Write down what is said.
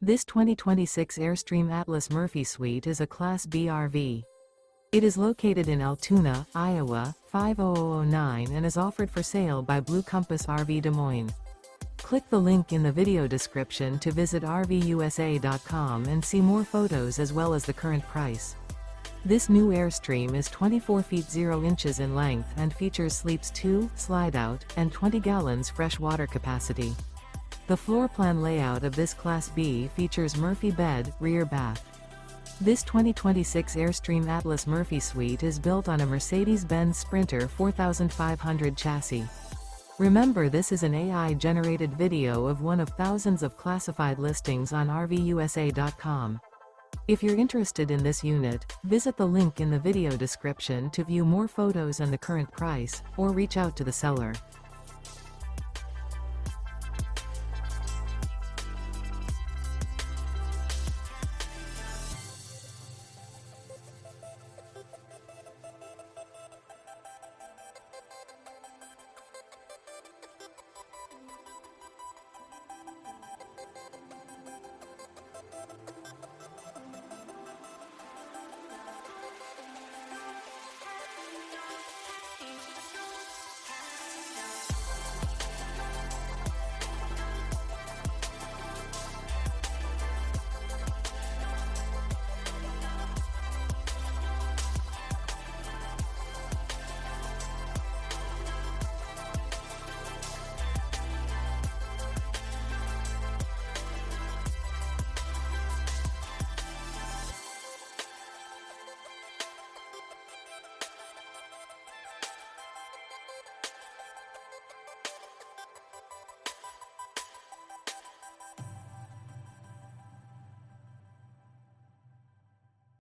This 2026 Airstream Atlas Murphy Suite is a Class B RV. It is located in Altoona, Iowa, 50009 and is offered for sale by Blue Compass RV Des Moines. Click the link in the video description to visit RVUSA.com and see more photos as well as the current price. This new Airstream is 24 feet 0 inches in length and features sleeps 2, Slideout, and 20 gallons fresh water capacity. The floor plan layout of this Class B features Murphy bed, rear bath. This 2026 Airstream Atlas Murphy Suite is built on a Mercedes-Benz Sprinter 4500 chassis. Remember, this is an AI-generated video of one of thousands of classified listings on RVUSA.com. If you're interested in this unit, visit the link in the video description to view more photos and the current price, or reach out to the seller.